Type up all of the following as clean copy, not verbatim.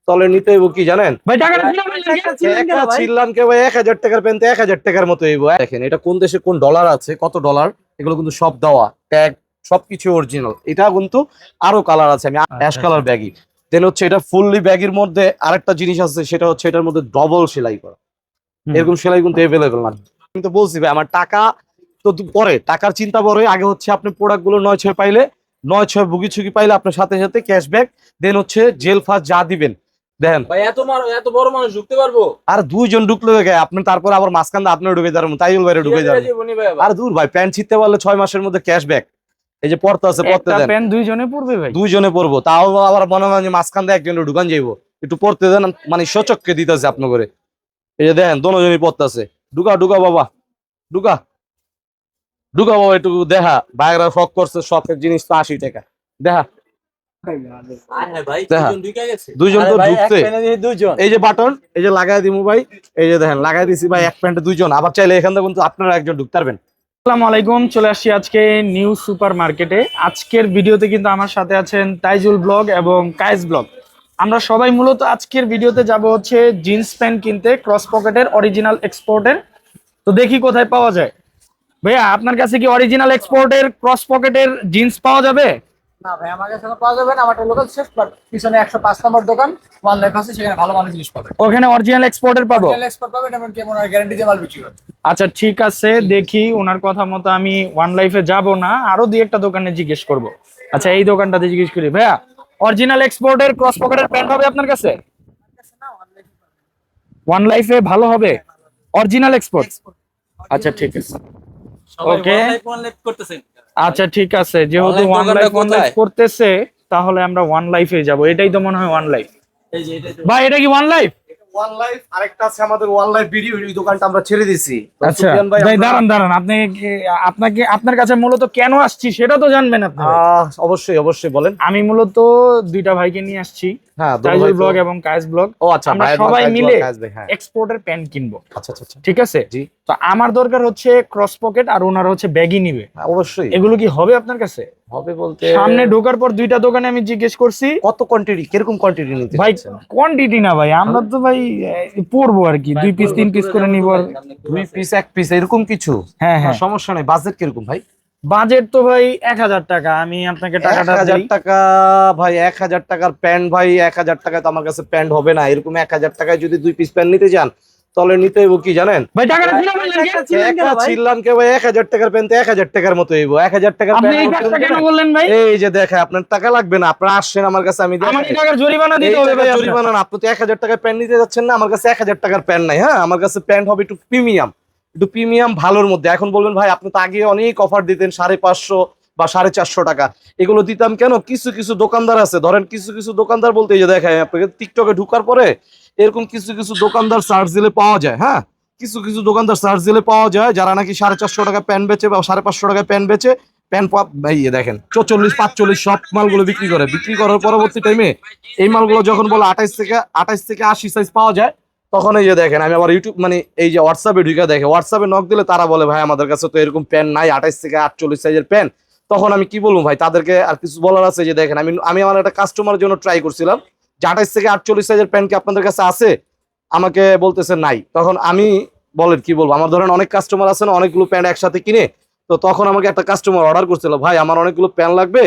তলে নিতে হইব কি জানেন ভাই টাকাটা ছিলাম কে ভাই 1000 টাকার পেন তো 1000 টাকার মতো হইব। দেখেন এটা কোন দেশে কোন ডলার আছে, কত ডলার, এগুলো কিন্তু সব দেওয়া, ট্যাগ সবকিছু অরিজিনাল। এটা কিন্তু আরো কালার আছে, আমি অ্যাশ কালার ব্যাগি। দেন হচ্ছে এটা ফুললি ব্যাগের মধ্যে আরেকটা জিনিস আছে, সেটা হচ্ছে এটার মধ্যে ডবল সেলাই করা। এরকম সেলাই কিন্তু এভেলেবেল না। আমি তো বলছি ভাই আমার টাকা তো পরে, টাকার চিন্তা পরে, আগে হচ্ছে আপনি প্রোডাক্ট গুলো 9/6 পাইলে, 9/6 ভুগি ছুগি পাইলে আপনার সাথে সাথে ক্যাশব্যাক, দেন হচ্ছে জেল ফাস যা দিবেন দেখেন ভাই এত বড় মানুষ ঢুকতে পারবো? আর দুইজন ঢুকলে দেখে আপনি, তারপর আবার মাঝখান দিয়ে আপনিও ঢুকে যাবেন, তাইল বাইরে ঢুকে যাবেন। আর দূর ভাই, প্যান্ট ছিঁড়তে পারলে 6 মাসের মধ্যে ক্যাশব্যাক। এই যে পড়তে আছে পড়তে দেন, পেন দুইজনে পড়বে ভাই, দুইজনে পড়বো, তাও আবার মনে হয় যে মাঝখান দিয়ে একজন ঢুকান যাইবো, একটু পড়তে দেন, মানে সচককে দিতেছে আপনি করে। এই যে দেখেন দোনোজনই পড়তে আছে। ঢুকা ঢুকা বাবা, ঢুকা ঢুকা বাবা, একটু দেখা ভাইরা শখ করছে, শখের জিনিস তো 80 টাকা। দেখা দুইজন তো ঢুকছে। এই যে বাটন, এই যে লাগাই দিমু ভাই, এই যে দেখেন লাগাই দিছি ভাই, এক প্যান্টে দুইজন। আবার চাইলে এখান থেকে কিন্তু আপনারা একজন ঢুকতে পারবেন। আসসালামু আলাইকুম, চলে আসছি আজকে নিউ সুপার মার্কেটে। আজকের ভিডিওতে কিন্তু আমার সাথে আছেন তাইজুল ব্লগ এবং কায়েস ব্লগ। আমরা সবাই মূলত আজকের ভিডিওতে যাব হচ্ছে জিন্স প্যান্ট কিনতে, ক্রস পকেটের অরিজিনাল এক্সপোর্টের। তো দেখি কোথায় পাওয়া যায়। ভাইয়া আপনার কাছে কি অরিজিনাল এক্সপোর্টের ক্রস পকেটের জিন্স পাওয়া যাবে? না ভাই, আমার কাছে পাওয়া যাবে না। আমার লোকাল শেষ পিছনে 105 নম্বর দোকান ওয়ান লাইফ আছে, সেখানে ভালো মানের জিনিস পাবে। ওখানে অরিজিনাল এক্সপোর্টের পাবো? এক্সপোর্ট পাবে, এমন কি মনে হয় গ্যারান্টি দিয়ে মাল বিক্রি করে। আচ্ছা ঠিক আছে, দেখি ওনার কথা মতো আমি ওয়ান লাইফে যাব না, আরো দুই একটা দোকানে জিজ্ঞেস করব। আচ্ছা এই দোকানটাতে জিজ্ঞেস করি। ভাইয়া অরিজিনাল এক্সপোর্টের ক্রস পকেটের প্যান্ট হবে আপনার কাছে? ওয়ান লাইফে ভালো হবে অরিজিনাল এক্সপোর্ট? আচ্ছা ঠিক আছে, ওকে আচ্ছা ঠিক আছে, যেহেতু ওয়ান লাইফ করতেছে তাহলে আমরা ওয়ান লাইফে যাব। এটাই তো মনে হয় ওয়ান লাইফ। ভাই এটা কি ওয়ান লাইফ? ওয়ান লাইফ আরেকটা আছে আমাদের, ওয়ান লাইফ ভিডিও, এই দোকানটা আমরা ছেড়ে দিছি। আচ্ছা ভাই দাঁড়ান, আপনার কাছে মূলত কেন আসছি সেটা তো জানবেন আপনি। অবশ্যই অবশ্যই বলেন। আমি মূলত দুইটা ভাইকে নিয়ে আসছি, হ্যাঁ, তাইজুল ব্লগ এবং কায়েস ব্লগ। ও আচ্ছা, আমরা সবাই মিলে এক্সপোর্টের প্যান্ট কিনবো। আচ্ছা আচ্ছা, ঠিক আছে জি। তো আমার দরকার হচ্ছে ক্রস পকেট, আর ওনার হচ্ছে ব্যাগই নিবে। অবশ্যই এগুলো কি হবে আপনার কাছে? হবে বলতে, সামনে ঢোকার পর দুইটা দোকানে আমি জিজ্ঞেস করছি কত কোয়ান্টিটি, কিরকম কোয়ান্টিটি নিতে ভাই। চাচ্ছেন? কোয়ান্টিটি না ভাই, আমরা তো ভাই পড়বো আর কি, 2 পিস 3 পিস করে নিব। 2 পিস 1 পিস এরকম কিছু? হ্যাঁ হ্যাঁ, সমস্যা নাই। বাজেট কিরকম ভাই? বাজেট তো ভাই 1000 টাকা। আমি আপনাকে টাকাটা 1000 দিই। টাকা ভাই, 1000 টাকার প্যান্ট ভাই, 1000 টাকায় তো আমার কাছে প্যান্ট হবে না। এরকম 1000 টাকায় যদি 2 পিস প্যান্ট নিতে যান, তাহলে নিতে হইব কি জানেন ভাই টাকাটা দিলাম ছিলাম কে ভাই, 1000 টাকার প্যান্ট 1000 টাকার মতো হইব। 1000 টাকার আপনি এই কাজটা কেন বললেন ভাই? এই যে দেখে আপনার টাকা লাগবে না, আপনারা আসছেন আমার কাছে, আমি আমাকে টাকার জরিমানা দিতে হবে ভাই। জরিমানা না, আপনি তো 1000 টাকার প্যান্ট নিতে যাচ্ছেন না, আমার কাছে 1000 টাকার প্যান্ট নাই। হ্যাঁ, আমার কাছে প্যান্ট হবে একটু প্রিমিয়াম, একটু প্রিমিয়াম ভালোর মধ্যে। এখন বলবেন ভাই আপনি তো আগে অনেক অফার দিতেন 550 বা 450 টাকা, এগুলো দিতাম কেন? কিছু কিছু দোকানদার আছে, ধরেন কিছু কিছু দোকানদার বলতে, এই যে দেখায় আপনাকে টিকটকে ঢুকার পরে এরকম কিছু কিছু দোকানদার সার্চ দিলে পাওয়া যায়। হ্যাঁ, কিছু কিছু দোকানদার সার্চ দিলে পাওয়া যায়, যারা নাকি 450 টাকা প্যান্ট বেচে বা 550 টাকা প্যান্ট বেচে, প্যান্ট দেখেন 44 45 সব মালগুলো বিক্রি করে। বিক্রি করার পরবর্তী টাইমে এই মালগুলো যখন বলে 28 থেকে 80 সাইজ পাওয়া যায়, তখন এই যে দেখেন আমি আবার ইউটিউব মানে এই যে হোয়াটসঅ্যাপে ঢুকে দেখে, হোয়াটসঅ্যাপে নক দিলে তারা বলে ভাই আমাদের কাছে তো এরকম প্যান্ট নাই 28 থেকে 48 সাইজের প্যান্ট। তখন আমি কি বলবো ভাই, তাদেরকে আর কিছু বলার আছে? যে দেখেন আমি আমার একটা কাস্টমারের জন্য ট্রাই করছিলাম যে 28 থেকে 48 সাইজের প্যান্ট কি আপনাদের কাছে আছে, আমাকে বলতেছে নাই। তখন আমি বলেন কি বলবো, আমার ধরেন অনেক কাস্টমার আছে না, অনেকগুলো প্যান্ট একসাথে কিনে। তো তখন আমাকে একটা কাস্টমার অর্ডার করছিল, ভাই আমার অনেকগুলো প্যান্ট লাগবে,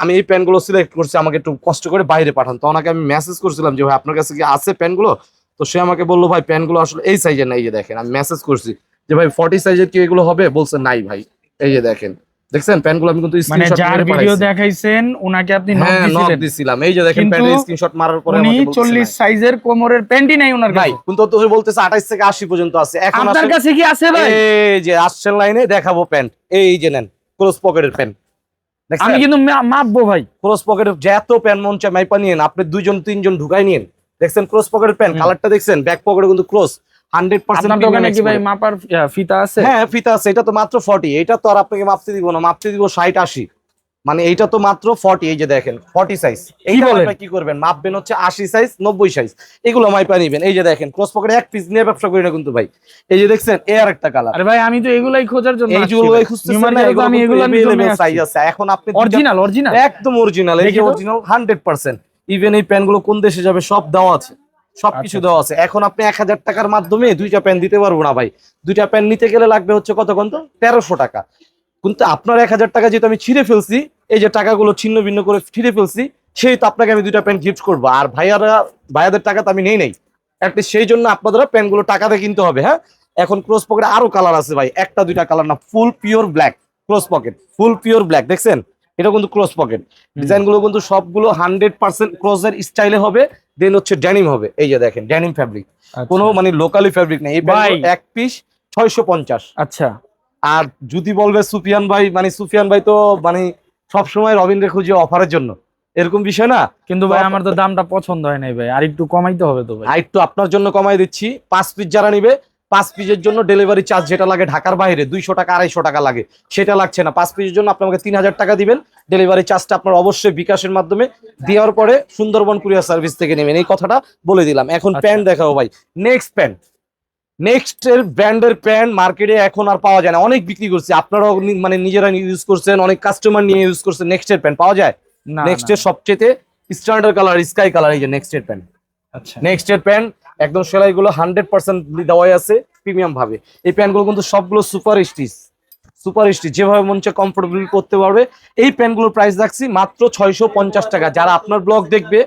আমি এই প্যান্টগুলো সিলেক্ট করছি, আমাকে একটু কষ্ট করে বাইরে পাঠান। তো ওনাকে আমি মেসেজ করছিলাম যে ভাই আপনার কাছে কি আছে প্যান্টগুলো? তো সে আমাকে বললো ভাই প্যান্টগুলো আসলে এই সাইজের নাই। এই যে দেখেন আমি মেসেজ করছি যে ভাই 40 সাইজের কি এগুলো হবে? বলছে নাই ভাই। এই যে দেখেন, দেখছেন প্যান্টগুলো আমি কিন্তু মানে যার ভিডিও দেখাইছেন উনাকে আপনি নক দিছিলাম। এই যে দেখেন প্যান্টের স্ক্রিনশট মারার পরে উনি আমাকে বলছে 40 সাইজের কোমরের প্যান্টই নাই উনার নাই, কাছে। কিন্তু তো বলতেছে 28 থেকে 80 পর্যন্ত আছে। এখন আপনার কাছে কি আছে ভাই? এই যে আসছেন লাইনে দেখাবো প্যান্ট, এই যে নেন ক্রস পকেটের প্যান্ট। আমি কিন্তু মাপবো ভাই। ক্রস পকেটের যত প্যান্ট মন চায় মাইপা নিয়েন, আপনি 2 জন 3 জন ঢুকাই নিয়েন। দেখছেন ক্রস পকেটের প্যান্ট, কালারটা দেখছেন, ব্যাক পকেটে কিন্তু ক্রস 100%। আপনার দোকানে কি ভাই মাপার ফিতা আছে? হ্যাঁ ফিতা আছে, এটা তো মাত্র 40। এটা তো আর আপনাকে মাপতে দিব না, মাপতে দিব 60 80, মানে এইটা তো মাত্র 40। এই যে দেখেন 40 সাইজ। এইটা আপনি কি করবেন, মাপবেন হচ্ছে 80 সাইজ 90 সাইজ, এগুলো মাইপা নিবেন। এই যে দেখেন ক্রস পকেটে এক পিস নিয়ে ব্যবসা করি না কিন্তু ভাই। এই যে দেখছেন এই আরেকটা কালার। আরে ভাই আমি তো এগুলাই খোঁজার জন্য এই যেগুলোই খুঁজতেছেন না, আমি এগুলো সাইজ আছে। এখন আপনি অরিজিনাল একদম অরিজিনাল, এই যে অরিজিনাল 100%। ইভেন এই প্যান্টগুলো কোন দেশে যাবে সব দেওয়া আছে, সবকিছু আচ্ছা। দেওয়া আছে। এখন আপনি 1000 টাকার মাধ্যমে 2টা প্যান্ট দিতে পারবো না ভাই। 2টা প্যান্ট নিতে গেলে লাগবে হচ্ছে কত 1300 টাকা। কিন্তু আপনার 1000 টাকা যেহেতু আমি ছিঁড়ে ফেলছি, এই যে টাকাগুলো ছিন্ন ভিন্ন করে ছিঁড়ে ফেলছি, সেই তো আপনাকে আমি 2টা প্যান্ট গিফট করবো। আর ভাইয়াদের টাকা তো আমি নেই নাই, অ্যাটলিস্ট সেই জন্য আপনাদের প্যান্টগুলো টাকাতে কিনতে হবে। হ্যাঁ, এখন ক্রস পকেটে আরো কালার আছে ভাই, 1টা 2টা কালার না, ফুল পিওর ব্ল্যাক ক্রস পকেট, ফুল পিওর ব্ল্যাক দেখছেন, এটা কিন্তু ক্রস পকেট। ডিজাইন গুলো কিন্তু সবগুলো 100% ক্রসের স্টাইলে হবে, দেন হচ্ছে ডেনিম হবে। এই যে দেখেন ডেনিম ফ্যাব্রিক, কোনো মানে লোকালি ফ্যাব্রিক নেই। এই ভাই। এক পিস 650। আচ্ছা, আর যদি বলবে সুফিয়ান ভাই, মানে সুফিয়ান ভাই তো মানে সবসময় রবিনরে খুঁজে অফারের জন্য, এরকম বিষয় না। কিন্তু ভাই আমার তো দামটা পছন্দ হয় নাই ভাই, আর একটু কমাইতে হবে তো ভাই। আর একটু আপনার জন্য কমাই দিচ্ছি, 5 পিস যারা নিবে 5 পিসের জন্য ডেলিভারি চার্জ যেটা লাগে ঢাকার বাইরে 200 টাকা 250 টাকা লাগে, সেটা লাগছে না। 5 পিসের জন্য আপনি আমাকে 3000 টাকা দিবেন, ডেলিভারি চার্জটা আপনার অবশ্যই বিকাশের মাধ্যমে দেওয়ার পরে সুন্দরবন কুরিয়ার সার্ভিস থেকে নেবেন, এই কথাটা বলে দিলাম। এখন আচ্ছা। প্যান্ট দেখাবো ভাই, নেক্সট প্যান্ট। নেক্সট এর ব্র্যান্ডের প্যান্ট মার্কেটে এখন আর পাওয়া যায় না, অনেক বিক্রি করছে, আপনারাও মানে নিজেরা ইউজ করছেন, অনেক কাস্টমার নিয়ে ইউজ করছেন। নেক্সট এর প্যান্ট পাওয়া যায়, না, নেক্সট না। এর সবচেয়ে স্ট্যান্ডার্ড কালার স্কাই কালার, এই যে নেক্সট এর প্যান্ট। আচ্ছা, নেক্সট এর প্যান্ট একদম সেলাইগুলো 100% দেওয়াই আছে প্রিমিয়াম ভাবে। এই প্যান্টগুলো কিন্তু সবগুলো সুপার স্টিচ, সুপার স্টিচ, যেভাবে মন চায় কমফোর্টেবল করতে পারবে। এই প্যান্টগুলোর প্রাইস রাখছি মাত্র 650 টাকা। যারা আপনার ব্লগ দেখবে,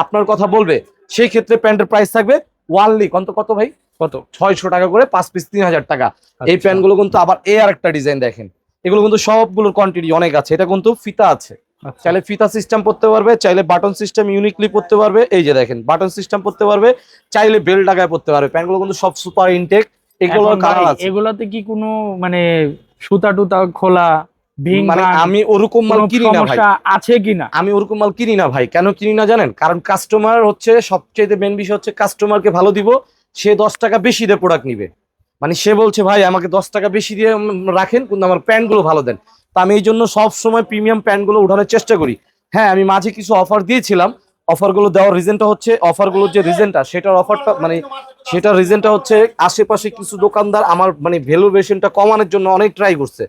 আপনার কথা বলবে, সেই ক্ষেত্রে প্যান্টের প্রাইস থাকবে ওয়ানলি কত ভাই, কত? 600 টাকা করে, 5 পিস 3000 টাকা। এই আচ্ছা। প্যান্টগুলো কিন্তু আবার আর একটা ডিজাইন দেখেন, এগুলো কিন্তু সবগুলোর কোয়ান্টিটি অনেক আছে। এটা কিন্তু ফিতা আছে, আচ্ছা। চাইলে ফিতা সিস্টেম পড়তে পারবে, চাইলে বাটন সিস্টেম ইউনিকলি পড়তে পারবে। এই যে দেখেন বাটন সিস্টেম পড়তে পারবে, চাইলে বেল টাকায় পড়তে পারবে। প্যান্টগুলো কিন্তু সব সুপার ইনটেক, এগুলোর এখন কালার ভাই, আছে। এগুলাতে কি কোনো মানে সুতা টুতা খোলা, ভিং মানে ভাঙ, আমি ওরকম মাল কোনো কিনি না ভাই, সমস্যা আছে কিনা? আমি ওরকম মাল কিনি না ভাই। কেন কিনি না জানেন? কারণ কাস্টমার হচ্ছে সবচেয়ে মেন বিষয় হচ্ছে কাস্টমারকে ভালো দিব, সে 10 টাকা বেশি দিয়ে প্রোডাক্ট নিবে। মানে সে বলছে ভাই আমাকে 10 টাকা বেশি দিয়ে রাখেন, কিন্তু আমার প্যান্টগুলো ভালো দেন। তো আমি এই জন্য সব সময় প্রিমিয়াম প্যান্টগুলো উঠানোর চেষ্টা করি। হ্যাঁ, আমি মাঝে কিছু অফার দিয়েছিলাম, অফারগুলো দেওয়ার রিজনটা হচ্ছে, অফারগুলোর যে রিজনটা, সেটার অফারটা মানে সেটার রিজনটা হচ্ছে আশেপাশে কিছু দোকানদার আমার মানে ভ্যালুয়েশনটা কমানোর জন্য অনেক ট্রাই করছে।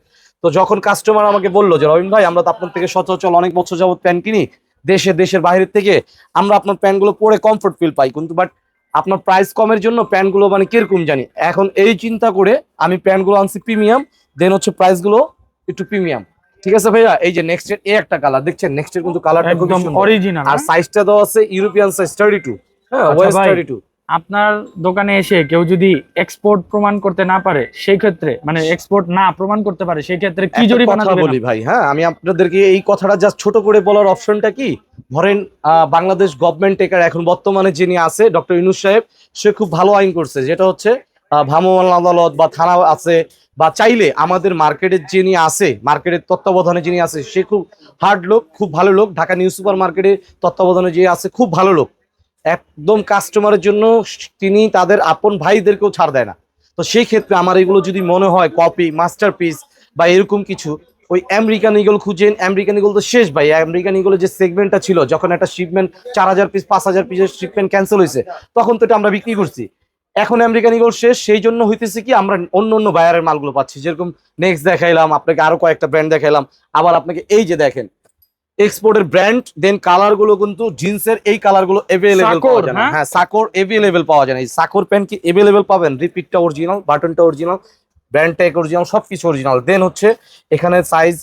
তো যখন কাস্টমার আমাকে বললো যে রবিন ভাই আমরা তো আপনার থেকে সচরাচর অনেক বছর যাবত প্যান্ট কিনি, দেশের বাইরের থেকে, আমরা আপনার প্যান্টগুলো পরে কমফোর্ট ফিল পাই, কিন্তু বাট আপনার প্রাইস কমের জন্য প্যান্টগুলো মানে কিরকম জানি। এখন এই চিন্তা করে আমি প্যান্টগুলো আনছি প্রিমিয়াম, দেন হচ্ছে প্রাইসগুলো একটু প্রিমিয়াম। ঠিক আছে ভাইয়া, এই যে নেক্সট এর এই একটা কালার দেখছেন, নেক্সট এর কিন্তু কালারটা খুব একদম সুন্দর, অরিজিনাল। আর সাইজটা দেওয়া আছে ইউরোপিয়ান সাইজ 32। হ্যাঁ, আচ্ছা ওয়েস্ট ভাই, 32। আপনার দোকানে এসে কেউ যদি এক্সপোর্ট প্রমাণ করতে না পারে, সেই ক্ষেত্রে মানে এক্সপোর্ট না প্রমাণ করতে পারে, সেই ক্ষেত্রে কি একটা জরিমানা কথা দিবেন বলি ভাই, হ্যাঁ আমি আপনাদেরকে এই কথাটা জাস্ট ছোট করে বলার অপশনটা কি, ধরেন বাংলাদেশ গভর্নমেন্ট টেকার এখন বর্তমানে যিনি আছে ডক্টর ইউনূস সাহেব, সে খুব ভালো আইন করছে, যেটা হচ্ছে ভ্রাম্যমাণ আদালত বা থানা আছে, বা চাইলে আমাদের মার্কেটের যিনি আছে, মার্কেটের তত্ত্বাবধানে যিনি আছে, সে খুব হার্ড লোক, খুব ভালো লোক। ঢাকা নিউ সুপার মার্কেটের তত্ত্বাবধানে যে আছে খুব ভালো লোক, একদম কাস্টমারের জন্য তিনি তাদের আপন ভাইদেরকেও ছাড় দেয় না। তো সেই ক্ষেত্রে আমার এগুলো যদি মনে হয় কপি মাস্টারপিস বা এরকম কিছু, ওই আমেরিকান ইগল খুঁজেন, আমেরিকান ইগল তো শেষ ভাই। আমেরিকান ইগলের যে সেগমেন্টটা ছিল, যখন একটা শিপমেন্ট 4000 পিস 5000 পিসের শিপমেন্ট ক্যান্সেল হয়েছে, তখন তো এটা আমরা বিক্রি করছি। এখন আমেরিকান ইগল শেষ, সেই জন্য হইতেছে কি আমরা অন্য বায়ারের মালগুলো পাচ্ছি। যেরকম নেক্সট দেখাইলাম আপনাকে, আরো কয়েকটা ব্র্যান্ড দেখাইলাম, আবার আপনাকে এই যে দেখেন এক্সপোর্টের ব্র্যান্ড। দেন কালার গুলো কিন্তু জিন্সের এই কালার গুলো এভেলেবেল পাওয়া যায় না। হ্যাঁ, সাকোর এভেলেবেল পাওয়া যায় না। এই সাকোর প্যান্ট কি এভেলেবেল পাবেন, রিপিটটা অরিজিনাল, বাটনটা অরিজিনাল, ব্র্যান্ড ট্যাগ অরিজিনাল, সবকিছু অরিজিনাল। দেন হচ্ছে এখানে সাইজ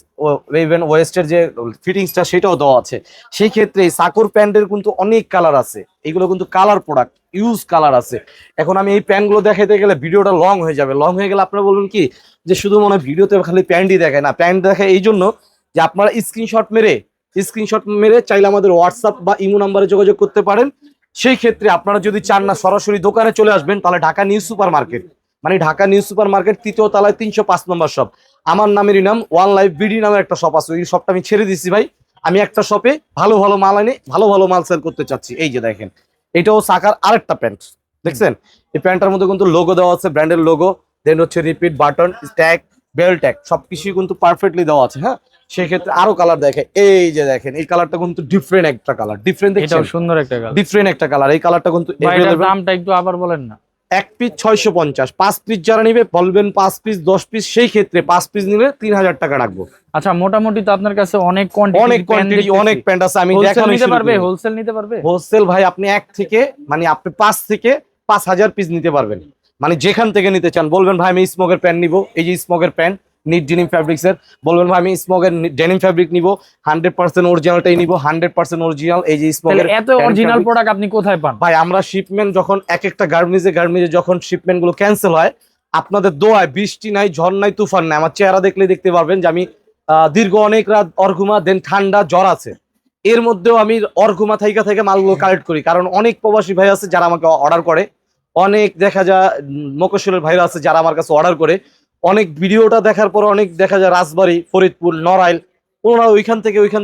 ইভেন ওয়েস্টের যে ফিটিংসটা সেটাও দেওয়া আছে। সেই ক্ষেত্রে এই সাকোর প্যান্টের কিন্তু অনেক কালার আছে, এগুলো কিন্তু কালার প্রোডাক্ট, ইউজ কালার আছে। এখন আমি এই প্যান্টগুলো দেখাতে গেলে ভিডিওটা লং হয়ে যাবে, লং হয়ে গেলে আপনারা বলবেন কি যে শুধু মনে হয় ভিডিওতে খালি প্যান্টই দেখায়। না, প্যান্ট দেখায় এই জন্য যে আপনারা স্ক্রিনশট মেরে চাইলে আমাদের হোয়াটসঅ্যাপ বা ইমো নাম্বারে যোগাযোগ করতে পারেন। সেই ক্ষেত্রে আপনারা যদি চান না সরাসরি দোকানে চলে আসবেন, তাহলে ঢাকা নিউ সুপার মার্কেট, মানে ঢাকা নিউ সুপার মার্কেট 3য় তলায় 305 নম্বর শপ, আমার নামেরই নাম ওয়ান লাইফ বিডি নামের একটা শপ আছে, ওই শপটা আমি ছেড়ে দিচ্ছি ভাই। আমি একটা শপে ভালো মাল এনে ভালো মাল সেল করতে চাচ্ছি। এই যে দেখেন, এটাও সাকার আরেকটা প্যান্ট দেখছেন, এই প্যান্টটার মধ্যে কিন্তু লোগো দেওয়া আছে, ব্র্যান্ডের লোগো, দেন হচ্ছে repeat button tag bell tag সবকিছুই কিন্তু পারফেক্টলি দেওয়া আছে। হ্যাঁ, সেক্ষেত্রে আরো কালার দেখে, এই যে দেখেন এই কালারটা কিন্তু ডিফারেন্ট একটা কালার, ডিফারেন্ট এটাও সুন্দর একটা কালার। ডিফারেন্ট একটা কালার। এই কালারটা কিন্তু ভাই, এটার দামটা একটু আবার বলেন না। এক পিস 650, 5 পিস যারা নিবে বলবেন 5 পিস 10 পিস, সেই ক্ষেত্রে 5 পিস নিলে 3000 টাকা রাখবো। আচ্ছা, মোটামুটি তো আপনার কাছে অনেক অনেক কোয়ান্টিটি, অনেক প্যান্ট আছে, আমি হোলসেল দেখানো নিতে শুরু পারবে, করি। হোলসেল নিতে পারবে। হোলসেল ভাই আপনি আপনি 5 থেকে 5000 পিস নিতে পারবেন, মানে যেখান থেকে নিতে চান। বলবেন ভাই আমি স্মোকের প্যান্ট নিব, এই যে স্মোকের প্যান্ট নিট ডেনিম ফ্যাব্রিক্স এর, বলবেন ভাই আমি স্মোকের ডেনিম ফ্যাব্রিক নিব, 100% অরিজিনালটাই নিব, 100% অরিজিনাল। এই যে স্মোকের এত অরিজিনাল প্রোডাক্ট আপনি কোথায় পান ভাই, আমরা শিপমেন্ট যখন এক একটা গার্মেন্টসে যখন শিপমেন্ট গুলো ক্যান্সেল হয়, আপনাদের দোয়ায়, বৃষ্টি নাই, ঝড় নাই, তুফান নাই, আমার চেহারা দেখলে দেখতে পারবেন যে আমি দীর্ঘ অনেক রাত অর্ঘুমা, দেন ঠান্ডা, জ্বর আছে, এর মধ্যেও আমি অর্ঘুমা থাইকা থেকে মালগুলো কালেক্ট করি। কারণ অনেক প্রবাসী ভাই আছে যারা আমাকে অর্ডার করে, অনেক দেখা যায় মকসলের ভাইরা আছে যারা আমার কাছে অর্ডার করে, অনেক ভিডিওটা দেখার পর অনেক দেখা যায় রাজবাড়ী, ফরিদপুর, নড়াইল, ওনারা ওইখান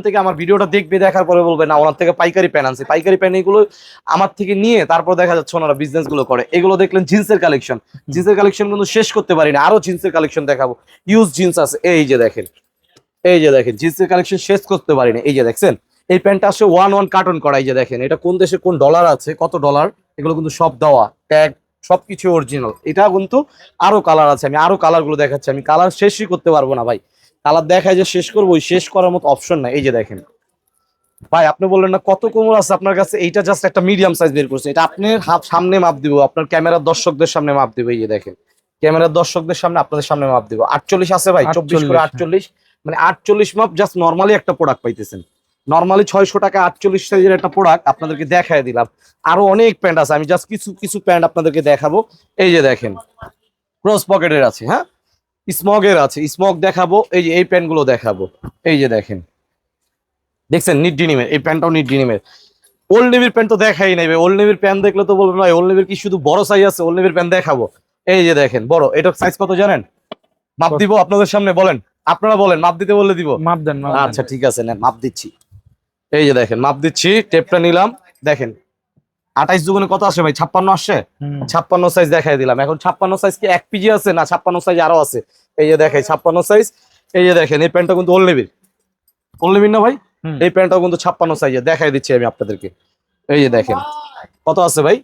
থেকে আমার ভিডিওটা দেখবে, দেখার পরে বলবে না ওনার থেকে পাইকারি প্যান আনছে, পাইকারি প্যান এগুলো আমার থেকে নিয়ে তারপর দেখা যাচ্ছে ওনারা বিজনেস গুলো করে। এগুলো দেখলেন জিন্সের কালেকশন, জিন্সের কালেকশন কিন্তু শেষ করতে পারি না, আরো জিন্সের কালেকশন দেখাবো। ইউজ জিন্স আছে, এই যে দেখেন, এই যে দেখেন জিন্সের কালেকশন শেষ করতে পারি না। এই যে দেখছেন এই প্যান্টটা আসলে 1 কার্টন করা, এই যে দেখেন এটা কোন দেশে কোন ডলার আছে, কত ডলার, এগুলো কিন্তু সব দেওয়া, ট্যাগ সবকিছু অরিজিনাল। এটা কিন্তু আরো কালার আছে, আমি আরো কালার গুলো দেখাচ্ছি, আমি কালার শেষই করতে পারবো না ভাই, কালার দেখায় যে শেষ করবো, ওই শেষ করার মতো অপশন নাই। এই যে দেখেন ভাই, আপনি বললেন না কত কোমর আছে আপনার কাছে, এইটা জাস্ট একটা মিডিয়াম সাইজ বের করছে, এটা আপনার সামনে মাপ দিব, আপনার ক্যামেরার দর্শকদের সামনে মাপ দিব। এই যে দেখেন ক্যামেরার দর্শকদের সামনে, আপনাদের সামনে মাপ দিব। 48 আছে ভাই, 24 করে 48, মানে 48 মাপ, জাস্ট নর্মালি একটা প্রোডাক্ট পাইতেছেন। নর্মালি 600 টাকা 48 সাইজের একটা প্রোডাক্ট আপনাদেরকে দেখায় দিলাম। আরো অনেক প্যান্ট আছে, আমি জাস্ট কিছু কিছু প্যান্ট আপনাদেরকে দেখাবো। এই যে দেখেন ক্রস পকেটের আছে, হ্যাঁ স্মগের আছে, স্মগ দেখাবো। এই যে এই প্যান্ট গুলো দেখাবো, এই যে দেখেন, দেখছেন নিট ডিনিমের, এই প্যান্টটাও নিট ডিনিমের। ওল্ড নেভির প্যান্ট তো দেখাই নাই ভাই, ওল্ড নেভির প্যান্ট দেখলে তো বলবেন ভাই ওল্ড নেভির কি শুধু বড় সাইজ আছে, ওল্ড নেভির প্যান্ট দেখাবো। এই যে দেখেন বড়, এটার সাইজ কত জানেন? মাপ দিব আপনাদের সামনে, বলেন আপনারা বলেন, মাপ দিতে বললে দিব। মাপ দেন, আচ্ছা ঠিক আছে, নেন মাপ দিচ্ছি। এই যে দেখেন মাপ দিচ্ছি, টেপটা নিলাম, দেখেন 28 দুগুণে কত আসে ভাই? 56 আসছে। 56 সাইজ দেখাই দিলাম। এখন 56 সাইজ কি 1 পিজি আছে না 56 সাইজ আরো আছে? এই যে দেখেন 56 সাইজ। এই যে দেখেন এই প্যান্টটা কিন্তু ওল্ড নেভির, ওল্ড নেভির না ভাই, এই প্যান্টটাও কিন্তু 56 সাইজে দেখাই দিচ্ছি আমি আপনাদেরকে। এই যে দেখেন কত আছে ভাই,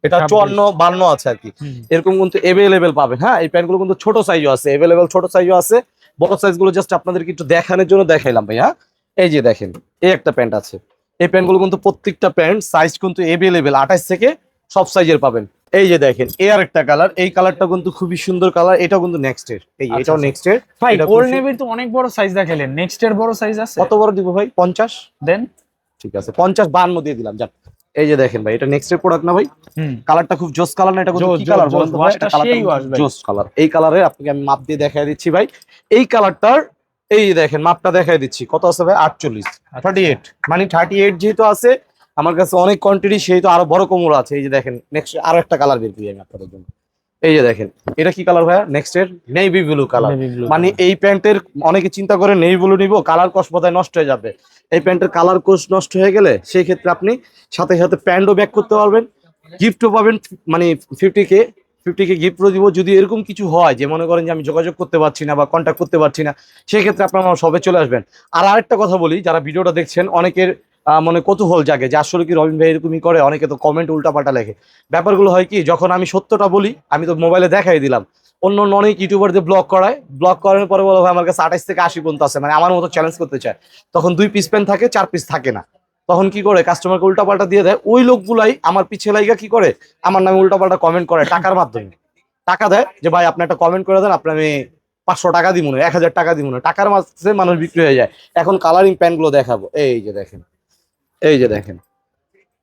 এটা 54 52 আছে আর কি, এরকম কিন্তু এভেলেবেল পাবেন। হ্যাঁ এই প্যান্টগুলো কিন্তু ছোট সাইজও আছে, এভেলেবেল ছোট সাইজও আছে, বড় সাইজগুলো জাস্ট আপনাদেরকে একটু দেখানোর জন্য দেখাইলাম ভাই। হ্যাঁ এই যে দেখেন এই একটা প্যান্ট আছে, এই প্যান্টগুলো কিন্তু প্রত্যেকটা প্যান্ট সাইজ কিন্তু এভেলেবেল 28 থেকে সব সাইজের পাবেন। এই যে দেখেন এই আরেকটা কালার, এই কালারটা কিন্তু খুবই সুন্দর কালার, এটাও কিন্তু নেক্সট এর, এই এটাও নেক্সট এর। ভাই ওল্ড নেভির তো অনেক বড় সাইজ দেখাইলেন, নেক্সট এর বড় সাইজ আছে? কত বড় দিব ভাই? 50 দেন, ঠিক আছে 50 52 দিয়ে দিলাম যান। এই যে দেখেন ভাই এটা নেক্সট এর প্রোডাক্ট না ভাই, কালারটা খুব জোস কালার না, এটা কিন্তু কি কালার বলুন তো ভাই? এটা কালারটা জোস কালার, এই কালারে আপনাকে আমি মাপ দিয়ে দেখাই দিচ্ছি ভাই। এই কালারটার এই দেখেন মাপটা দেখাই দিচ্ছি, কত আছে ভাই? 48 38, মানে 38 যেহেতু আছে আমার কাছে অনেক কোয়ান্টিটি, সেই তো আরো বড় কোমর আছে। এই যে দেখেন নেক্সট আরো একটা কালার বের করি আমি আপনাদের জন্য। এই যে দেখেন এটা কি কালার ভাইয়া? নেক্সট এর নেভি ব্লু কালার। মানে এই প্যান্টের অনেকে চিন্তা করে নেভি ব্লু নিব, কালার কোর্স বোধহয় নষ্ট হয়ে যাবে। এই প্যান্টের কালার কোর্স নষ্ট হয়ে গেলে সেই ক্ষেত্রে আপনি সাথে সাথে প্যান্টও ব্যাক করতে পারবেন, গিফটও পাবেন, মানে 50K গিফটও দিব। যদি এরকম কিছু হয় যে মনে করেন যে আমি যোগাযোগ করতে পারছি না বা কন্ট্যাক্ট করতে পারছি না, সেই ক্ষেত্রে আপনারা সবে চলে আসবেন। আর আরেকটা কথা বলি, যারা ভিডিওটা দেখছেন অনেকের মনে কৌতূহল জাগে যে আসলে কি রবিন ভাই এরকমই করে, অনেকে তো কমেন্ট উল্টাপাল্টা লেখে। ব্যাপারগুলো হয় কি, যখন আমি সত্যটা বলি আমি তো মোবাইলে দেখাই দিলাম, অন্য অনেক ইউটিউবারদের ব্লগ করার পরে বলো ভাই আমার কাছে 28 থেকে 80 পর্যন্ত আছে, মানে আমার মতো চ্যালেঞ্জ করতে চায়, তখন 2 পিস প্যান্ট থাকে 4 পিস থাকে না, তখন কি করে কাস্টমারকে উল্টাপাল্টা দিয়ে দেয়। ওই লোকগুলাই আমার পিছে লাইগা কি করে, আমার নামে উল্টাপাল্টা কমেন্ট করে টাকার মাধ্যমে, টাকা দেয় যে ভাই আপনি একটা কমেন্ট করে দেন, আপনি আমি 500 টাকা দিব না, 1000 টাকা দিব না, টাকার মাঝে মানুষ বিক্রি হয়ে যায়। এখন কালারিং প্যান্ট গুলো দেখাবো, এই যে দেখেন, এই যে দেখেন।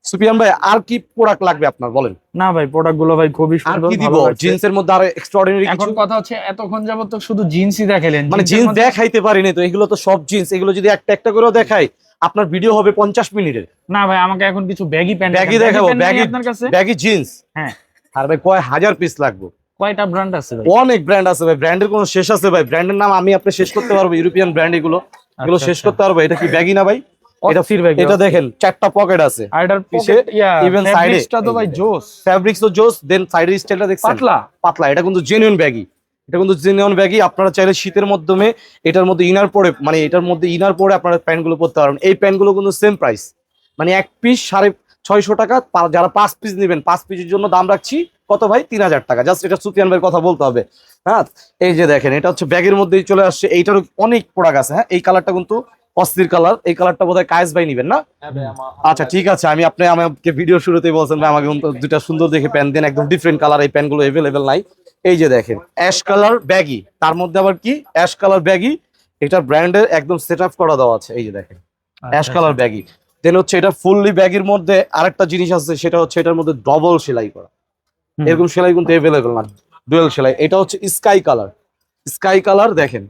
সুফিয়ান ভাই আর কি প্রোডাক্ট লাগবে আপনার বলেন? না ভাই প্রোডাক্ট গুলো ভাই খুবই আর সুন্দর, কি দিব? ভালো লাগছে। জিন্সের মধ্যে আর এক্সট্রাঅর্ডিনারি এখন কিছু? কথা হচ্ছে এতক্ষণ যাবত তো শুধু জিন্সই দেখাইলেন, মানে জিন্স দেখাইতে পারিনি তো, এগুলো তো সব জিন্স, এগুলো যদি একটা একটা করেও দেখাই আপনার ভিডিও হবে 50 মিনিটের। না ভাই আমাকে এখন কিছু ব্যাগি প্যান্ট, ব্যাগি দেখাবো, আপনার কাছে ব্যাগি জিন্স। হ্যাঁ আর ভাই কয় হাজার পিস লাগবে? কয়টা ব্র্যান্ড আছে ভাই? অনেক ব্র্যান্ড আছে ভাই, ব্র্যান্ডের কোনো শেষ আছে ভাই? ব্র্যান্ডের নাম আমি আপনি শেষ করতে পারবো, ইউরোপিয়ান ব্র্যান্ড এগুলো শেষ করতে পারবো। এটা কি ব্যাগি না ভাই? এটা দেখেন 4টা পকেট আছে, আর এটার পিছে ইভেন সাইডে ফেব্রিক্সটা তো ভাই জোস, ফেব্রিক্স তো জোস, দেন সাইডের স্টাইলটা দেখছেন পাতলা পাতলা, এটা কিন্তু জেনুইন ব্যাগি, এটা কিন্তু জেনুইন ব্যাগি। আপনারা চাইলে শীতের মাধ্যমে এটার মধ্যে ইনার পরে, মানে এটার মধ্যে ইনার পরে আপনারা প্যান্ট গুলো পরতে পারবেন। এই প্যান্ট গুলো কিন্তু সেম প্রাইস, মানে 1 পিস 600 টাকা। যারা 5 পিস নেবেন 5 পিসের জন্য দাম রাখছি কত ভাই, 3000 টাকা। জাস্ট এটা সুফিয়ান ভাইয়ের কথা বলতে হবে। হ্যাঁ, এই যে দেখেন এটা হচ্ছে ব্যাগের মধ্যেই চলে আসছে। এইটার অনেক প্রোডাক্ট আছে। হ্যাঁ, এই কালারটা কিন্তু অস্থির কালার। এই কালারটা বোধহয় কায়েস ভাই নিবেন না? আচ্ছা ঠিক আছে, আপনি আমাকে ভিডিও শুরুতেই বলছেন ভাই আমাকে কিন্তু দুটা সুন্দর দেখে প্যান্ট দেন, একদম ডিফারেন্ট কালার। এই প্যান্ট গুলো এভেলেবেল নাই। এই যে দেখেন অ্যাশ কালার ব্যাগি, তার মধ্যে আবার কি অ্যাশ কালার ব্যাগি, এটা ব্র্যান্ডের একদম সেট আপ করা দেওয়া আছে। এই যে দেখেন অ্যাশ কালার ব্যাগি। দেন হচ্ছে এটা ফুললি ব্যাগের মধ্যে আরেকটা জিনিস আছে, সেটা হচ্ছে এটার মধ্যে ডবল সেলাই করা। এরকম সেলাই কিন্তু এভেলেবেল না, ডুয়েল সেলাই। এটা হচ্ছে স্কাই কালার। স্কাই কালার দেখেন,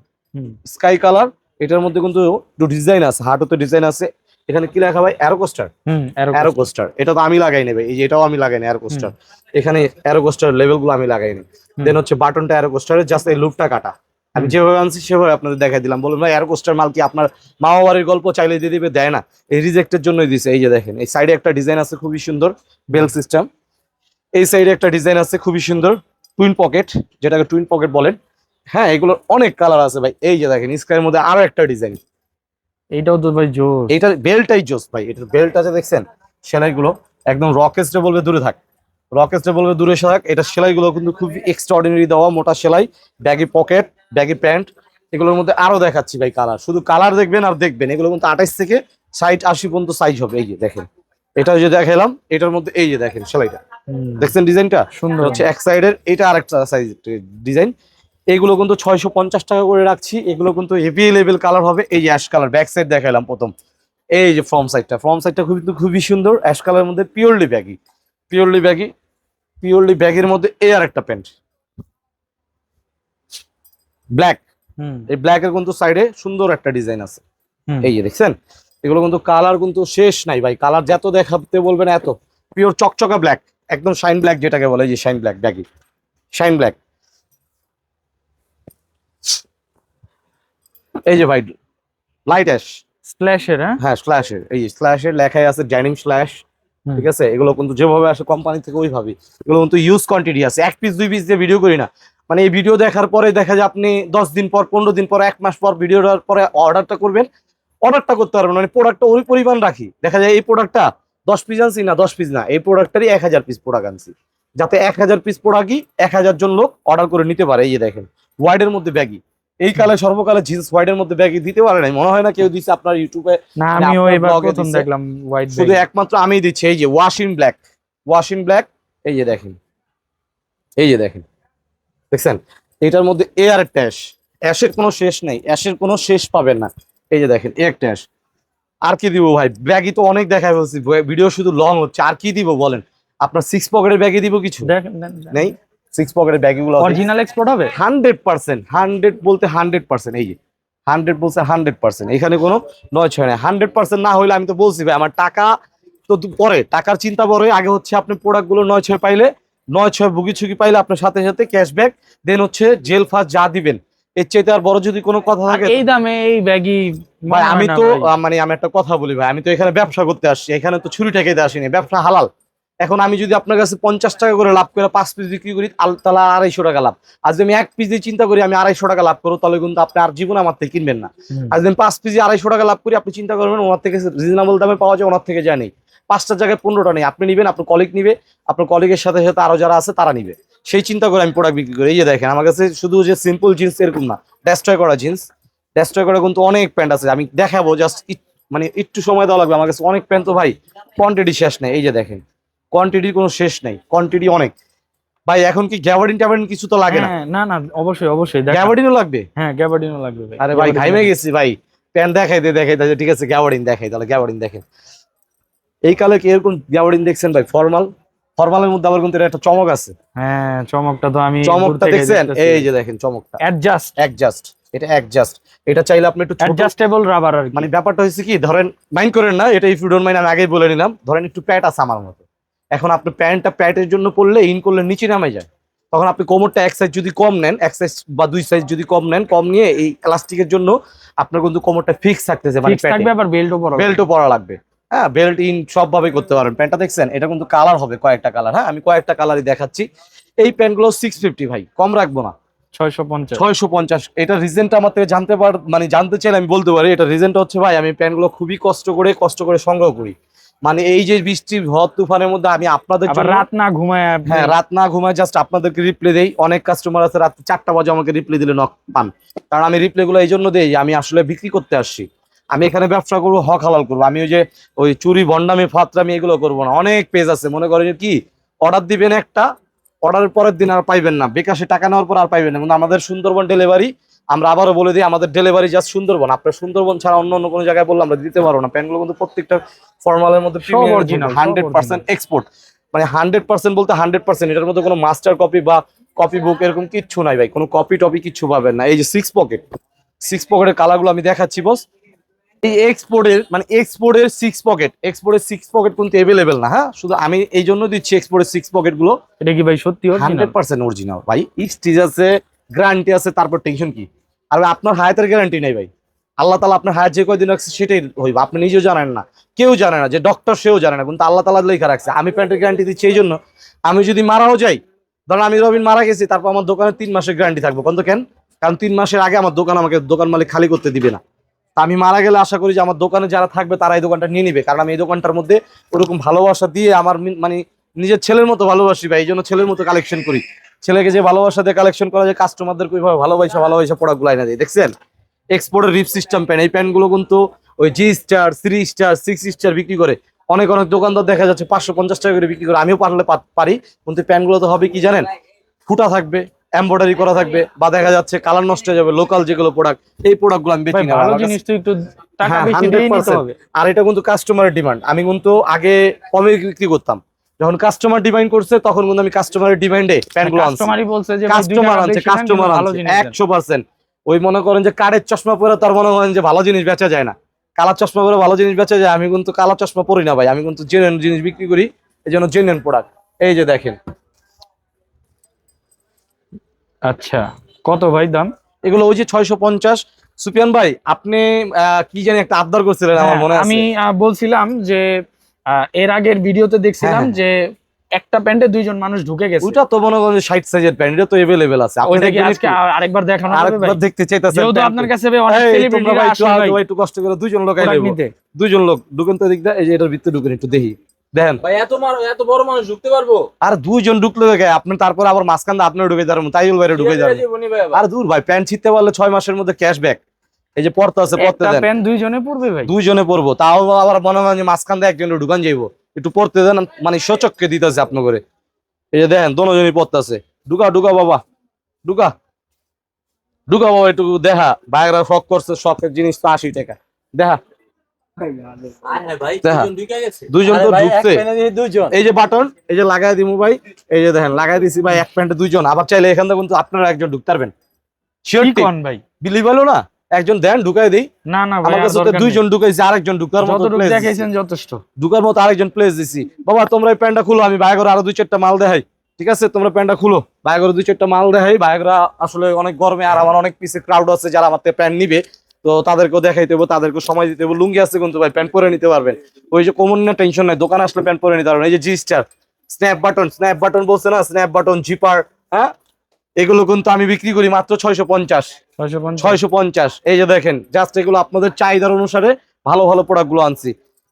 স্কাই কালার। এটার মধ্যে কিন্তু একটু ডিজাইন আছে, হার্টতে ডিজাইন আছে। এখানে কি লেখা ভাই, অ্যারোকোস্টার। অ্যারোকোস্টার এটা তো আমি লাগাই নেবে, এই যে এটাও আমি লাগাই না অ্যারোকোস্টার। এখানে অ্যারোকোস্টার লেভেল গুলো আমি লাগাই নি। দেন হচ্ছে বাটনটা অ্যারোকোস্টারের, জাস্ট এই লুপটা কাটা। আমি যেভাবে আনছি সেভাবে আপনাদের দেখাই দিলাম। বলুন ভাই অ্যারোকোস্টার মাল কি আপনার মামা বাড়ির গল্প চাইলে দিয়ে দিবে? দেয় না, এই রিজেক্টের জন্যই দিছে। এই যে দেখেন এই সাইডে একটা ডিজাইন আছে খুবই সুন্দর, বেল সিস্টেম। এই সাইডে একটা ডিজাইন আছে খুবই সুন্দর, টুইন পকেট, যেটাকে টুইন পকেট বলেন। হ্যাঁ, এগুলোর অনেক কালার আছে ভাই। এই যে দেখেন স্কাইয়ের মধ্যে আরো একটা ডিজাইন। এইটাও তো ভাই জোস। এইটার বেল্টটাই জোস ভাই। এটার বেল্ট আছে দেখছেন, সেলাইগুলো একদম রকেস্টে বলবে দূরে থাক, রকেস্টে বলবে দূরে থাক। এটা সেলাইগুলো কিন্তু খুব এক্সট্রাঅর্ডিনারি দেওয়া, মোটা সেলাই, ব্যাগি পকেট, ব্যাগি প্যান্ট। এগুলোর মধ্যে আরো দেখাচ্ছি ভাই কালার, শুধু কালার দেখবেন আর দেখবেন। এগুলো কিন্তু 28 থেকে 60-80 পর্যন্ত সাইজ হবে। এই যে দেখেন এটা যে দেখালাম, এটার মধ্যে এই যে দেখেন সেলাইটা দেখছেন, ডিজাইনটা সুন্দর হচ্ছে এক সাইডের, এটা আরেকটা সাইজ ডিজাইন। এগুলো কিন্তু 650 টাকা করে রাখছি। এগুলো কিন্তু হেভি লেভেল কালার হবে। এই যে অ্যাশ কালার, ব্যাক সাইড দেখালাম প্রথম। এই যে ফ্রন্ট সাইডটা খুবই সুন্দর, অ্যাশ কালারের মধ্যে purely baggy, purely baggy, purely ব্যাগের মধ্যে এই আর একটা প্যান্ট ব্ল্যাক। এই ব্ল্যাকের কিন্তু সাইডে সুন্দর একটা ডিজাইন আছে। এই যে দেখছেন, এগুলো কিন্তু কালার কিন্তু শেষ নাই ভাই। কালার যত দেখাতে বলবেন এত। পিওর চকচকা ব্ল্যাক, একদম শাইন ব্ল্যাক যেটাকে বলে, যে shine black baggy, shine black. এই যে ভাই লাইট অ্যাশ স্প্ল্যাশের। হ্যাঁ স্ল্যাশের, এই স্ল্যাশের লেখাই আছে ড্যানিম স্ল্যাশ। ঠিক আছে, এগুলো কিন্তু যেভাবে আসে কোম্পানি থেকে ওইভাবেই। এগুলো কিন্তু ইউজ কোয়ান্টিটি আছে, 1 পিস 2 পিস দিয়ে ভিডিও করি না। মানে এই ভিডিও দেখার পরে দেখা যায় আপনি 10 দিন পর, 15 দিন পর, 1 মাস পর ভিডিওটার পরে অর্ডারটা করবেন, অর্ডারটা করতে পারবেন। মানে প্রোডাক্টটা ওই পরিমাণ রাখি, দেখা যায় এই প্রোডাক্টটা 10 পিস আনছি না, 10 পিস না, এই প্রোডাক্টটারই 1000 পিস প্রোডাক্ট আনছি, যাতে 1000 পিস প্রোডাক্টই 1000 জন লোক অর্ডার করে নিতে পারে। এই যে দেখেন ওয়াইডের মধ্যে ব্যাগি, এই কালে সর্বকালে জিন্স হোয়াইটের মধ্যে ব্যাগি দিতে পারে নাই, মনে হয় না কেউ দিচ্ছে আপনার ইউটিউবে। না, আমিও এবার প্রথম দেখলাম হোয়াইট, শুধু একমাত্র আমিই দিচ্ছি। এই যে ওয়াশিং ব্ল্যাক, ওয়াশিং ব্ল্যাক। এই যে দেখেন, এই যে দেখেন, দেখছেন এটার মধ্যে এ আর একটা অ্যাশ, অ্যাশের কোনো শেষ নেই, অ্যাশের কোনো শেষ পাবেন না। এই যে দেখেন এ একটা অ্যাশ। আর কি দিব ভাই, ব্যাগই তো অনেক দেখাই বলছি, ভিডিও শুধু লং হচ্ছে। আর কি দিব বলেন, আপনার 6 পকেটের ব্যাগে দিব কিছু নেই? 6 পকেটের ব্যাগগুলো অরিজিনাল এক্সপোর্ট হবে 100%, 100 বলতে 100%। এই যে 100 বলছে 100%, এখানে কোনো নয় ছয় নেই। 100% না হইলে আমি তো বলছি ভাই আমার টাকা তো পরে, টাকার চিন্তা পরে। আগে হচ্ছে আপনি প্রোডাক্টগুলো 9-6 পাইলে, 9-6 ভুগি ছুগি পাইলে আপনার সাথে সাথে ক্যাশব্যাক, দেন হচ্ছে জেল ফাস যা দিবেন। এর চাইতে আর বড় যদি কোনো কথা থাকে, এই দামে এই ব্যাগই ভাই আমি তো মানে আমি একটা কথা বলি ভাই, আমি তো এখানে ব্যবসা করতে আসছি, এখানে তো ছুরি ঠেকাইতে আসিনি, ব্যবসা হালাল। এখন আমি যদি আপনার কাছে 50 টাকা করে লাভ করে 5 পিস বিক্রি করি, তাহলে 250 টাকা লাভ। আজ আমি 1 পিস দিয়ে চিন্তা করি আমি 250 টাকা লাভ করবো, তাহলে কিন্তু আপনি আর জীবনে আমার থেকে কিনবেন না। আজ আমি 5 পিস 250 টাকা লাভ করি, আপনি চিন্তা করবেন ওনার থেকে রিজনেবল দামে পাওয়া যায়, ওনার থেকে যা নেই 5টার জায়গায় 15টা নেই, আপনি নিবেন, আপনার কলিগ নিবে, আপনার কলিগের সাথে সাথে আরো যারা আছে তারা নিবে, সেই চিন্তা করে আমি প্রোডাক্ট বিক্রি করি। এই যে দেখেন আমার কাছে শুধু যে সিম্পল জিন্স এরকম না, ডেস্ট্রয় করা জিন্স, ডেস্ট্রয় করা কিন্তু অনেক প্যান্ট আছে, আমি দেখাবো জাস্ট মানে একটু সময় দেওয়া লাগবে। আমার কাছে অনেক প্যান্ট তো ভাই কোয়ান্টিটি শেষ নেই। এই যে দেখেন কোয়ান্টিটির কোনো শেষ নেই, কোয়ান্টিটি অনেক ভাই। এখন কি গ্যাবার্ডিন ট্যাবার্ডিন কিছু তো লাগে না? না না, অবশ্যই অবশ্যই গ্যাবার্ডিনও লাগবে। হ্যাঁ গ্যাবার্ডিনও লাগবে ভাই। আরে ভাই ঘাইমে গেছি ভাই, প্যান্ট দেখাই দে, ঠিক আছে গ্যাবার্ডিন দেখাই, তাহলে গ্যাবার্ডিন দেখেন। এই কালে কি এরকম গ্যাবার্ডিন দেখছেন ভাই? ফর্মাল, ফর্মালের মধ্যে আবার কিন্তু একটা চমক আছে। হ্যাঁ চমকটা তো আমি চমকটা দেখছেন? এই যে দেখেন চমকটা, অ্যাডজাস্ট, এটা অ্যাডজাস্ট। এটা চাইলে আপনি একটু অ্যাডজাস্টেবল রাবার আর মানে ব্যাপারটা হচ্ছে কি, ধরেন মাইন্ড করেন না এটা, ইফ ইউ ডোন্ট মাইন্ড, আমি আগেই বলে নিলাম। ধরেন একটু প্যাট আছে আমার মতো, এখন আপনি প্যান্টটা প্যাটের জন্য পড়লে ইন করলে নিচে নামে যায়, তখন আপনি কোমরটা 1 সাইজ যদি কম নেন, 1 সাইজ বা 2 সাইজ যদি কম নেন, কম নিয়ে এই এলাস্টিকের জন্য আপনার কিন্তু কোমরটা ফিক্স থাকতেছে, মানে বেল্টও পরা লাগবে। হ্যাঁ, বেল্ট ইন সব ভাবে করতে পারবেন। প্যান্টটা দেখছেন, এটা কিন্তু কালার হবে কয়েকটা কালার। হ্যাঁ, আমি কয়েকটা কালারই দেখাচ্ছি। এই প্যান্টগুলো 650 ভাই, কম রাখবো না, 650। এটা রিজনটা আমার থেকে জানতে চাইলে আমি বলতে পারি। এটা রিজনটা হচ্ছে ভাই, আমি প্যান্টগুলো খুবই কষ্ট করে সংগ্রহ করি। মানে এই যে বৃষ্টি ঝড় তুফানের মধ্যে আমি আপনাদের আবার জন্য রাত না ঘুমায় আপনি- হ্যাঁ রাত না ঘুমায় জাস্ট আপনাদেরকে রিপ্লে দেই। অনেক কাস্টমার আছে রাত 4টা বাজে আমাকে রিপ্লে দিলে নক পান, কারণ আমি রিপ্লে গুলো এই জন্য দেই, আমি আসলে বিক্রি করতে আসছি। আমি এখানে ব্যবসা করবো, হক হালাল করবো। আমি ওই চুরি ভন্ডামি ফাতরামি এগুলো করবো না। অনেক পেজ আছে, মনে করেন কি অর্ডার দিবেন একটা, অর্ডারের পরের দিন আর পাইবেন না, বিকাশে টাকা নেওয়ার পর আর পাইবেন না। কিন্তু আমাদের সুন্দরবন ডেলিভারি, আমরা আবারও বলে দিই, আমাদের ডেলিভারি জাস্ট সুন্দরবন। আপনার সুন্দরবন ছাড়া অন্য অন্য কোনো জায়গায় বললে আমরা দিতে পারবো না। প্যান্টগুলো কিন্তু প্রত্যেকটা ফর্মালের মধ্যে সব original, সব 100% এক্সপোর্ট, মানে 100% বলতে 100%। এটার মধ্যে কোনো মাস্টার কপি বা কপি বুক এরকম কিচ্ছু নাই ভাই, কোনো কপি টপি কিচ্ছু পাবেন না। এই যে 6 পকেটের কালারগুলো আমি দেখাচ্ছি বস। এই এক্সপোর্টের 6 পকেট কিন্তু এভেলেবেল না। হ্যাঁ, শুধু আমি এই জন্য দিচ্ছি এক্সপোর্টের 6 পকেট গুলো এটা কি ভাই সত্যি original? 100% অরিজিনাল ভাই। স্টিচ আছে, গ্যারান্টি আছে, তারপর টেনশন কি? আর আপনার হায়াতের গ্যারান্টি নেই ভাই। আল্লাহ তাআলা আপনার হায়াত যে কয়দিন রাখছে সেটাই হইব। আপনি নিজেও জানেন না, কেউ জানে না, যে ডক্টর সেও জানে না, কিন্তু আল্লাহ তাআলা লেখা রাখছে। আমি প্যান্টের গ্যারান্টি দিচ্ছি এই জন্য, আমি যদি মারাও যাই, ধরেন আমি রবিন মারা গেছি, তারপর আমার দোকানে 3 মাসের গ্যারান্টি থাকবে। কিন্তু কেন? কারণ 3 মাসের আগে আমার আমাকে দোকান মালিক খালি করতে দিবে না। তা আমি মারা গেলে আশা করি যে আমার দোকানে যারা থাকবে তারা এই দোকানটা নিয়ে নিবে, কারণ আমি এই দোকানটার মধ্যে ওরকম ভালোবাসা দিয়ে আমার মানে নিজের ছেলের মতো ভালোবাসি ভাই। এই জন্য ছেলের মতো কালেকশন করি। ছেলেকে যে ভালোবাসা দিয়ে কালেকশন করা যায়, কাস্টমারদের কিভাবে ভালোবাসা প্রোডাক্টগুলো এনে দিই। দেখছেন এক্সপোর্টের রিপ সিস্টেম প্যান্ট, এই প্যান্টগুলো কিন্তু ওই G স্টার, 3 স্টার, 6 স্টার বিক্রি করে। অনেক দোকানদার দেখা যাচ্ছে 550 টাকা করে বিক্রি করে। আমিও পারলে পারি, কিন্তু প্যান্টগুলো তো হবে কি জানেন, ফুটা থাকবে, এমব্রয়ডারি করা থাকবে, বা দেখা যাচ্ছে কালার নষ্ট হয়ে যাবে। লোকাল যেগুলো প্রোডাক্ট, এই প্রোডাক্টগুলো আমি ভাই বেশি না। ভালো জিনিস তো একটু টাকা হ্যাঁ, বেশি দিয়ে নিতে 100%। হবে। আর এটা কিন্তু কাস্টমারের ডিমান্ড। আমি কিন্তু আগে কমে বিক্রি করতাম, যখন কাস্টমার ডিমান্ড করছে তখন কিন্তু আমি কাস্টমারের ডিমান্ডে প্যান্টগুলো আনছি। কাস্টমারই বলছে যে ভাই 2 কাস্টমার টাকা আনছে, বেশি নেন, কিন্তু কাস্টমার ভালো আনছে জিনিস দেন। 100%। ওই মনে করেন যে কারের চশমা পরে তার মনে করেন যে ভালো জিনিস বেচা যায় না, কালার চশমা পরে ভালো জিনিস বেচা যায়। আমি কিন্তু কালার চশমা পরি না ভাই, আমি কিন্তু জেনুইন জিনিস বিক্রি করি। এই জন্য জেনুইন প্রোডাক্ট। এই যে দেখেন, আচ্ছা কত ভাই দাম? এগুলো ওই যে 650। সুফিয়ান ভাই আপনি কি জানি একটা আবদার করছিলেন, আমার মনে আছে। আমি বলছিলাম যে এর আগের ভিডিওতে দেখছিলাম হ্যাঁ, যে একটা প্যান্টে 2 জন মানুষ ঢুকে গেছে। ওইটা তো মনে করেন 60 সাইজের প্যান্ট, এটা তো अवेलेबल আছে। আপনি ওইটা কি দেখবেন আজকে একটু? আরেকবার দেখানো যাবে ভাই? আরেকবার দেখতে চাইতাছেন? যেহেতু আপনার কাছে ভাই অনেক এই তোমরা সেলিব্রিটিরা ভাই আসে ভাই একটু কষ্ট করে দুইজন লোক প্রোডাক্ট আইবো, নিতে। দুইজন লোক ঢুকেন তো দিকটা। এই যে এটার ভিতরে ঢুকেন, একটু দেখি, দেখেন ভাই এত বড় মানুষ ঢুকতে পারবো? আর দুইজন ঢুকলো দেখে আপনি, তারপর আবার মাঝখান দিয়ে আপনিও ঢুকে যাবেন, তাইজুল ভাইরে ঢুকে যাবেন। আর দূর ভাই, প্যান্ট ছিঁড়তে পারলে 6 মাসের মধ্যে ক্যাশব্যাক। এই যে পড়তে আছে, পড়তে একটা দেন। প্যান্ট 2 জনে পড়বে ভাই? দুইজনে পড়বো, তাও আবার মনে হয় যে মাঝখান দিয়ে একজন ঢুকান যাইবো, একটু পড়তে দেন, মানে সচককে দিতেছে আপনি করে। এই যে দেখেন দোনোজনই পড়তে আছে। ঢুকা ঢুকা বাবা, ঢুকা ঢুকা বাবা, একটু দেখা। ভাইরা শখ করছে, শখের জিনিস তো 80 টাকা। দেখা দেখা, দুইজন তো ঢুকছে। এই যে বাটন, এই যে লাগাই দিমু ভাই, এই যে দেখেন লাগাই দিছি ভাই। এক প্যান্টে 2 জন। আবার চাইলে এখান থেকে কিন্তু আপনারা একজন ঢুকতে পারবেন। কি শিওরটি কোন ভাই? বিলিভ হলো না? একজন দেন, ঢুকাই দেই। না না ভাই, আমার আর কাছে তো দরকার নেই। 2 জন ঢুকাইছি, আরেকজন ঢুকার মতো যতটুকু প্লেস দেখাইছেন যথেষ্ট। ঢুকার মতো আরেকজন প্লেস দিছি। বাবা তোমরা এই প্যান্টটা খুলো, আমি ভাইগরে আরো 2-4টা মাল দেখাই। ঠিক আছে, তোমরা প্যান্টটা খুলো, ভাইগরে 2-4টা মাল দেখাই। ভাইগরা আসলে অনেক গরমে, আর আমার অনেক পিছে ক্রাউড আছে যারা আমার থেকে প্যান্ট নিবে, তো তাদেরকেও দেখাইতে হবে, তাদেরকেও সময় দিতে হবে। লুঙ্গি আছে কিন্তু ভাই, প্যান্ট পরে নিতে পারবেন। ওই যে কমন না, টেনশন নাই, দোকানে আসলে প্যান্ট পরে নিতে পারবেন। এই যে জি স্টার, স্ন্যাপ বাটন বলছে না, স্ন্যাপ বাটন, জিপার, হ্যাঁ, এগুলো কিন্তু আমি বিক্রি করি মাত্র 650। 650। এই যে দেখেন, জাস্ট এগুলো আপনাদের চাহিদার অনুসারে ভালো ভালো প্রোডাক্ট গুলো আনছি।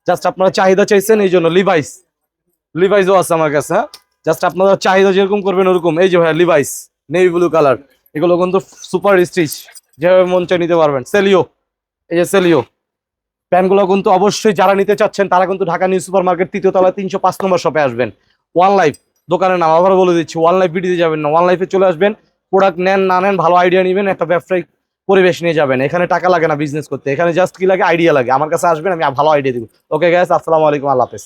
জাস্ট আপনারা চাহিদা চাইছেন, এই জন্য লিভাইসও আছে আমার কাছে। হ্যাঁ, জাস্ট আপনারা চাহিদা যেরকম করবেন ওরকম। এই যে ভাই লিভাইস, নেভি ব্লু কালার, এগুলো কিন্তু সুপার স্টিচ, যেভাবে মন চাই নিতে পারবেন। সেলিও, এই যে সেলিও প্যান্টগুলো কিন্তু অবশ্যই যারা নিতে চাচ্ছেন তারা কিন্তু ঢাকা নিউ সুপার মার্কেট 3য় তলায় 305 নম্বর শপে আসবেন। ওয়ান লাইফ দোকানের নাম আবার বলে দিচ্ছি, ওয়ান লাইফ ভিডিওতে যাবেন না, ওয়ান লাইফে চলে আসবেন। প্রোডাক্ট নেন না নেন, ভালো আইডিয়া নেবেন, একটা ব্যবসায়িক পরিবেশ নিয়ে যাবেন। এখানে টাকা লাগে না বিজনেস করতে, এখানে জাস্ট কি লাগে, আইডিয়া লাগে। আমার কাছে আসবেন, আমি ভালো আইডিয়া দিব। ওকে গাইস, আসসালামু আলাইকুম, আল্লাহ হাফেজ।